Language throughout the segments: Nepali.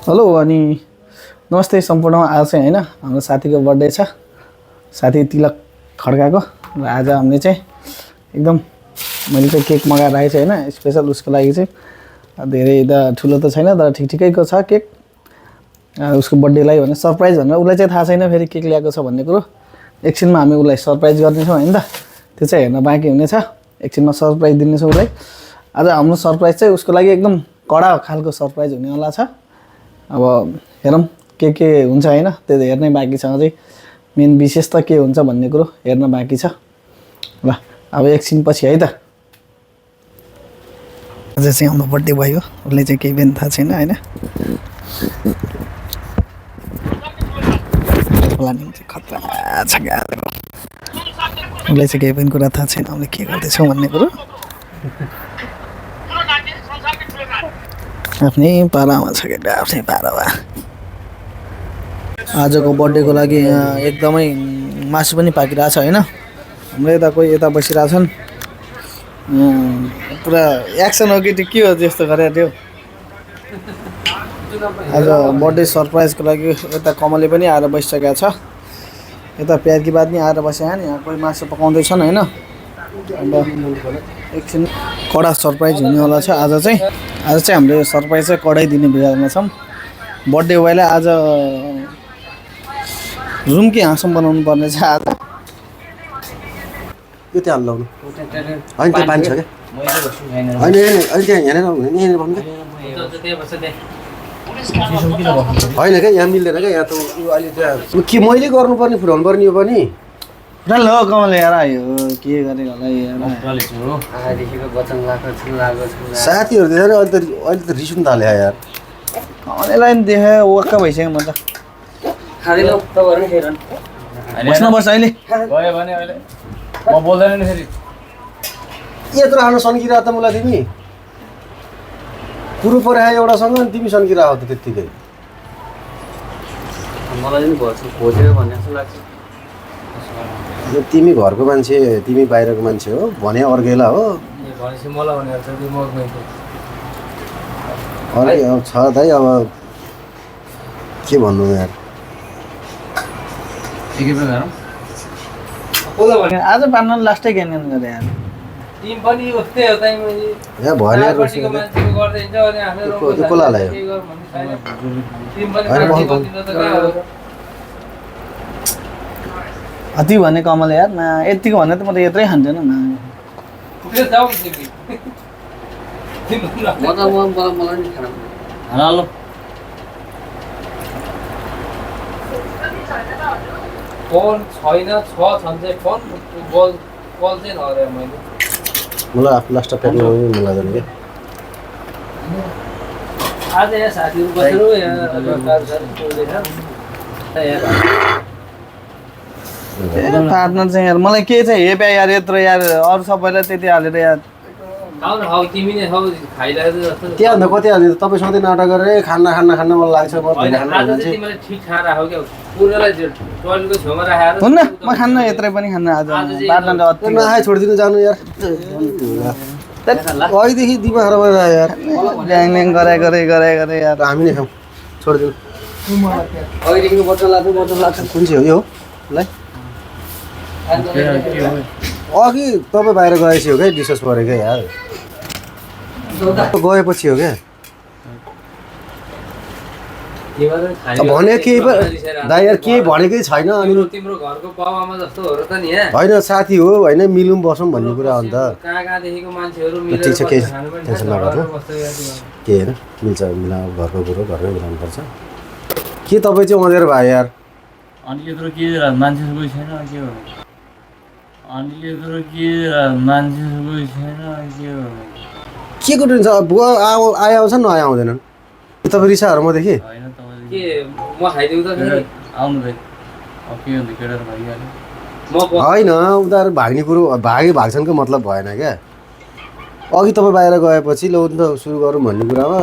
हेलो अनि नमस्ते सम्पूर्ण। आज चाहिँ होइन हाम्रो साथीको बर्थडे छ, साथी तिलक खड्काको। र आज हामीले चाहिँ एकदम मैले चाहिँ केक मगाएर आएछु होइन, स्पेसल उसको लागि चाहिँ। धेरै त ठुलो त छैन तर ठिक ठिकैको छ केक, उसको बर्थडेलाई भने सरप्राइज भनेर। उसलाई चाहिँ थाहा छैन फेरि केक ल्याएको छ भन्ने कुरो। एकछिनमा हामी उसलाई सरप्राइज गर्नेछौँ होइन त, त्यो चाहिँ हेर्न बाँकी हुनेछ। एकछिनमा सरप्राइज दिनेछौँ उसलाई। आज हाम्रो सरप्राइज चाहिँ उसको लागि एकदम कडा खालको सरप्राइज हुनेवाला छ। अब हेरौँ के हुन्छ होइन, त्यो हेर्नै बाँकी छ अझै। मेन विशेष त के हुन्छ भन्ने कुरो हेर्न बाँकी छ। ल अब एकछिनपछि है त। आज चाहिँ हाम्रो बर्थडे भयो, उसले चाहिँ केही पनि थाहा छैन होइन। प्लानिङ चाहिँ खतरा छ क्या, उसलाई चाहिँ केही पनि कुरा थाहा छैन हामीले के गर्दैछौँ भन्ने कुरो। आफ्नै पारामा छ क्या, आफ्नै पारामा। आजको बर्थडेको लागि एकदमै मासु पनि पाकिरहेछ होइन। हाम्रो यता कोही यता बसिरहेछन्, पुरा एक्सन हो कि त्यो के हो त्यस्तो गरेर त्यो। आज बर्थडे सरप्राइजको लागि यता कमलले पनि आएर बसिसकेको छ, यता प्यार की बात नि आएर बस्या नि। यहाँ कोही मासु पकाउँदैछन् होइन। अन्त एकछिन कडा सरप्राइज हुनेवाला छ आज चाहिँ। आज चाहिँ हामीले यो सरप्राइज चाहिँ कडै दिने विचारमा छौँ। बर्थडे बोयलाई आज रुम कि हाँसम बनाउनु पर्ने छ आज। यो त्यहाँ लाउनु होइन, त्यो पानी छ क्या। होइन होइन अहिले त्यहाँ हेरेर यहाँनिर भन्नु क्या। होइन क्या, यहाँ मिल्दैन क्या। यहाँ त अहिले त्यहाँ के मैले गर्नुपर्ने फुटाउनु पर्ने यो पनि। ल कमल यार आयो के गरेको होला साथीहरू देखेर अहिले त रिस उठ्न थाल्यो यार। कमललाई नि देखायो वाक्क भइसक्यो म त। बस्नुपर्छ अहिले गयो भने अहिले म बोल्दैन नि फेरि। यत्रो आउन सन्किरह त मलाई तिमी। कुरो पऱ्यो एउटासँग अनि तिमी सन्किरह त त्यत्तिकै। मलाई पनि खोजेको भन्ने जस्तो लाग्छ। तिमी घरको मान्छे, तिमी बाहिरको मान्छे हो भने अर्केला हो। भनेपछि मलाई भनेर छ कि म अर्कै अब छ दाइ। अब के भन्नु यार। आज पार्न लास्टै क्यानियन गरे यार। टिम पनि उस्तै हो चाहिँ यहाँ भने मान्छेको गर्दै हिँड्छ अनि आफ्नो त्यो को लायो टिम पनि त कहाँ हो। अति भने कमल यार न, यतिको भने त म त यत्रै खान्थेन न। त्यो जाऊ तिमी। मलाई नि खाना हेलो फोन छैन, छ छन् चाहिँ फोन कल चाहिँ नगरे मैले। मलाई आफू लास्ट प्याक लगाउनु मन लाग्दैन क्या। आज यहाँ साथीहरू बसेर पार्टनर चाहिँ यार मलाई के चाहिँ हेप्या यार यत्रो यार। अरू सबैलाई त्यति हालेर यार खाऊ न, खाऊ तिमी नै खाऊ। खाइरहेको जस्तो त्यहाँ अन्त कति हाल्यो तपाईँ सधैँ नाटक गरेर खान्न मन लाग्छ। म होइन, आज चाहिँ तिमीले ठिक खाएर राखौ क्या। पुरालाई टोइलेटको छेउमा राखेर हुन्न म खान्न, यत्रै पनि खान्न आज। पार्टनर अति नखाए छोडिदिनु जानु यार। अहिलेदेखि दिमाग खराब भएर यार। ग्याङ गरे यार। हामी नै खाउँ, छोडिदिनु। अहिलेदेखिको बच्चा लाग्छ। कुन चाहिँ हो यो लाई? अघि तपाईँ बाहिर गएपछि हो क्या डिस्कस पऱ्यो क्या यार। गएपछि हो क्या भने के दाइ यार के भनेकै छैन। अनि तिम्रो घरको बाबामा जस्तो हो र त नि यहाँ। होइन साथी हो होइन, मिलौँ बसौँ भन्ने कुरा हो नि त। कहाँदेखिको मान्छेहरू ठिक छ, केही टेन्सन नगर्नु। के होइन मिल्छ, मिलाउनु घरको कुरो घरमै मिलाउनु पर्छ। के तपाईँ चाहिँ अँधेर भयो यार। अनि यत्रो के मान्छे कोही छैन के हो। अनि यत्रो के मान्छे कोही छैन के हो। के को टेन्सन बुवा आए आउँछ नआए आउँदैनन्। तपाईँ रिसाहरू म देखेँ के म खाइदिउँ त आउनु भाइ। अब के हुन्छ केटाहरू भागिहाल्यो। होइन उनीहरू भाग्ने कुरो भाग्छन् कि मतलब भएन क्या। अघि तपाईँ बाहिर गएपछि ल त सुरु गरौँ भन्ने कुरामा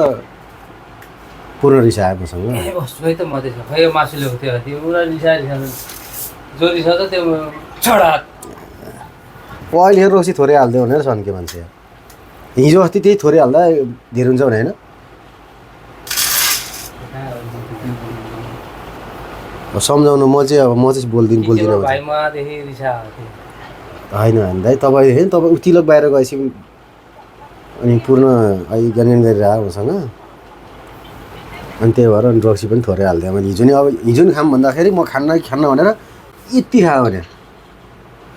पूर्ण रिसायो मसँग। ए बस्छु है त म त्यसो खै यो मासु ल्याएको थियो त्यो उनीहरू रिसायो जो रिसा त त्यो छडा अहिले रोसी थोरै हालिदियो भनेर सन्के मान्छे। हिजो अस्ति त्यही थोरै हाल्दा धेरै हुन्छ भने होइन। सम्झाउनु म चाहिँ बोल्दिनँ अब भाइ मदेखि रिसा होइन दाइ तपाईँ होइन तपाईँ तिलक बाहिर गएपछि अनि पूर्ण अहिले ज्ञान गरेर आयो मसँग अनि त्यही भएर अनि रक्सी पनि थोरै हालिदिएँ मैले हिजो नि खाऊँ भन्दाखेरि म खान्न भनेर यति खायो भने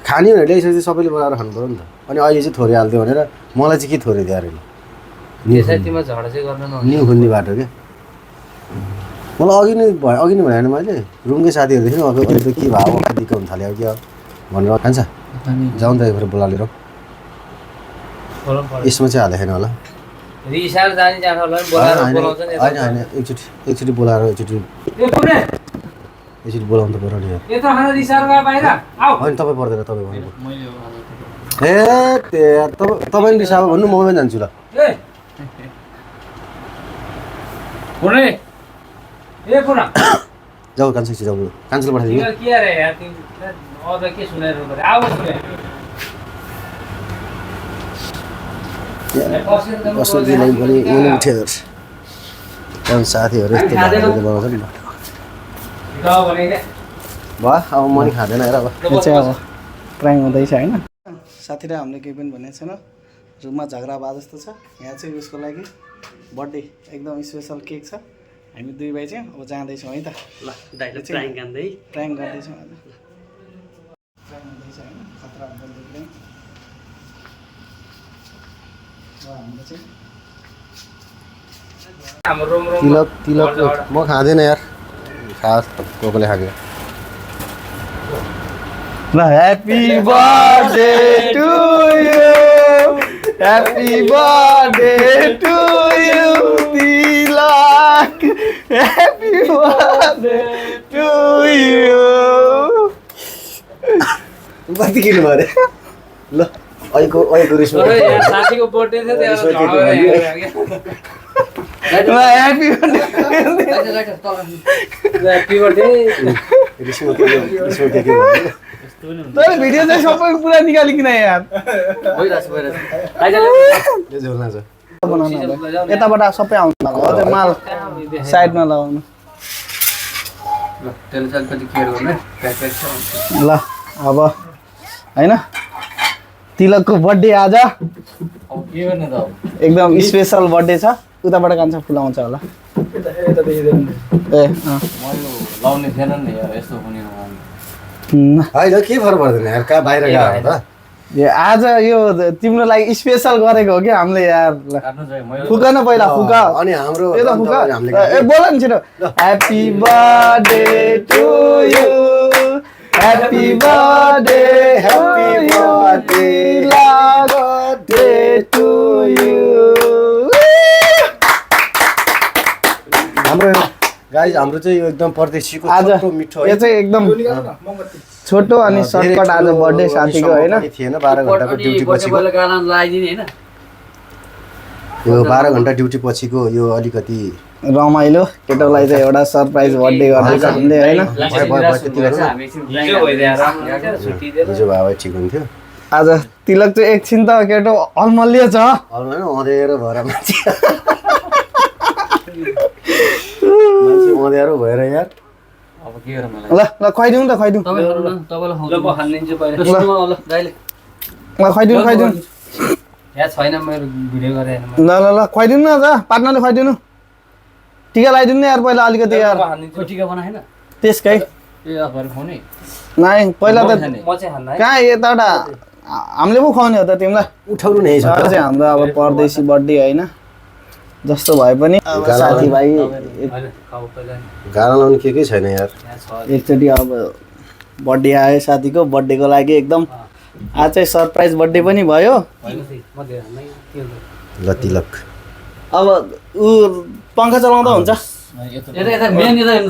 खाने भनेर ल्याइसकेपछि सबैले बनाएर खानु पऱ्यो नि त अनि अहिले चाहिँ थोरै हालिदियो भनेर मलाई चाहिँ के थोरै दिएर नि खुल्ने बाटो क्या मलाई अघि नै भएन मैले रुमकै साथीहरूदेखि अहिले त के भयो दिक्क हुन थाल्यो क्या भनेर खान्छ जाउँ त एकखेर बोलालेर यसमा चाहिँ हालेको छैन होला होइन एकचोटि बोलाएर एकचोटि बोलाउनु त पऱ्यो नि होइन तपाईँ पर्दैन तपाईँ भन्नु ए तपाईँ रिसाब भन्नु म पनि जान्छु ल जाऊ कान्छी जाऊ कान्छीले पठाइदिनु साथीहरू यस्तो बनाउँछ नि भयो अब म नि खाँदैन हेर अब यो चाहिँ अब प्राङ हुँदैछ होइन साथी र हामीले केही पनि भनेको छैन रुममा झगडा भए जस्तो छ यहाँ चाहिँ उसको लागि बर्थडे एकदम स्पेसल केक छ हामी दुई भाइ चाहिँ अब जाँदैछौँ है त ल प्राङ गर्दैछौँ आज प्राङ हुँदैछ होइन खतरा हुन्छ तिलक म खाँदैन यार खास कोले खाएको ल happy birthday to you happy birthday to you Tilak happy birthday to you कति किलो भयो ल अहिलेको रिसमा साथीको बर्थडे छ ह्यापी बर्थडे तर भिडियो चाहिँ सबै पुरा निकालिकन यार यताबाट सबै आउँछ अझै माल साइडमा लगाउनु ल अब होइन तिलकको बर्थडे आज एकदम स्पेसल बर्थडे छ उताबाट कान्छ फुलाउँछ होला लाउने थिएन नि यस्तो हुने होइन के फरक पर्दैन यार कहाँ बाहिर गयो त आज यो तिम्रो लागि स्पेसल गरेको हो कि हामीले यार फुका न पहिला फुका अनि हाम्रो ए बोल नि छिटो happy birthday to you happy birthday to you हाम्रो चाहिँ यो एकदम परदेशीको आज मिठो यो चाहिँ एकदम छोटो अनि सर्टकट आज बर्थडे साथीको होइन थिएन 12 घण्टाको ड्युटी पछिको यो 12 घण्टा ड्युटी पछिको यो अलिकति रमाइलो केटोलाई चाहिँ एउटा सरप्राइज बर्थडे गर्दैछ हामीले होइन हिजो भए ठिक हुन्थ्यो आज तिलक चाहिँ एकछिन त केटो अलमल्लियो छ अँध्यारो भएर मान्छे अँध्यारो भएर यार अब के गरौँ ल ल खुवाइदिउँ त खुवाइदिउँ ल खुवाइदिउँ यहाँ छैन मेरो भिडियो गरेँ ल ल ल खुवाइदिउँ न त पार्टनरले खुवाइदिनु टिका लगाइदिनु न यार पहिला अलिकति यार टिका बनाएन त्यसकै ए अफर खुवाउने नाइ पहिला त म चाहिँ खान्न है कहाँ यताबाट हामीले पो खुवाउने हो त तिमीलाई उठाउनु नै छ चाहिँ हाम्रो अब परदेशी बर्थडे होइन जस्तो भए पनि साथीभाइ गाना लाउनु के छैन यार एकचोटि अब बर्थडे आयो साथीको बर्थडेको लागि एकदम आज चाहिँ सरप्राइज बर्थडे पनि भयो ल तिलक अब ऊ पङ्खा चलाउँदा हुन्छ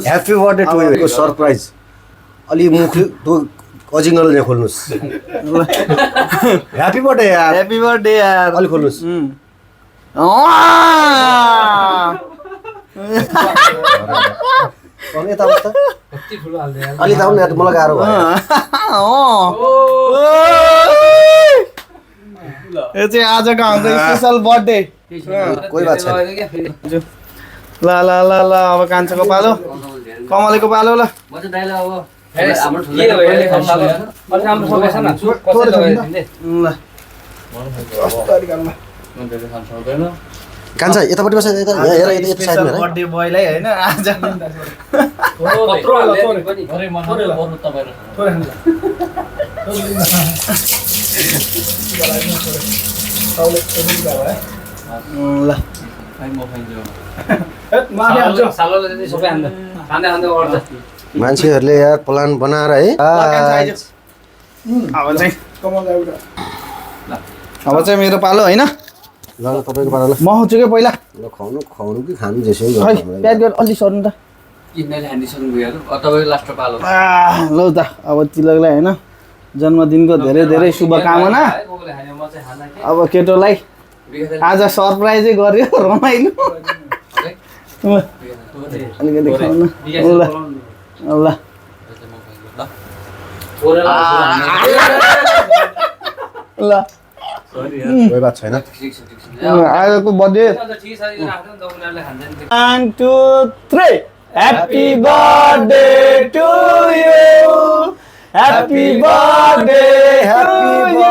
happy birthday to you surprise अलि मुख अजिङ्गल खोल्नुहोस् ह्याप्पी बर्थडे यार ह्याप्पी बर्थडे यार अलि खोल्नुहोस् यता अलि त मलाई गाह्रो भयो यो चाहिँ आजको हाम्रो स्पेसल बर्थडे कोही बात छैन ल ल ल ल अब कान्छोको पालो कमलेको पालो ल म चाहिँ दाइलाई अब हाम्रो ठुलो अलि राम्रो बस न कसरी लगाइदिने ल कस्तरी गर्नु म धेरै खान सक्दैन कान्छा यतापट्टि बस यता यहाँ हेर यता यता साइडमा हेर बर्थडे बोयलाई हैन आज कत्रो हाल्ने पनि थोरै मन बरु तपाईहरु ल खाइ म खाइदियो सालोले चाहिँ सबै हान्दा खाँदै खाँदै गर्छ मान्छेहरूले यार प्लान बनाएर है अब चाहिँ मेरो पालो हैन ल ल तपाईँको पारा ल म आउँछु के पहिला ल खुवाउनु कि खानु जेसै खै प्याज गरेर अलि सर्नु त किन्नेले हान्दिसक्नु भयो तपाईँको लास्ट पालो लौ त अब तिलकलाई हैन जन्मदिनको धेरै धेरै शुभकामना अब केटोलाई आज सरप्राइजै गर्यो रमाइलो अलिकति खाउन ल ल कोही बात छैन आजको birthday 1 2 3 happy birthday to you happy birthday happy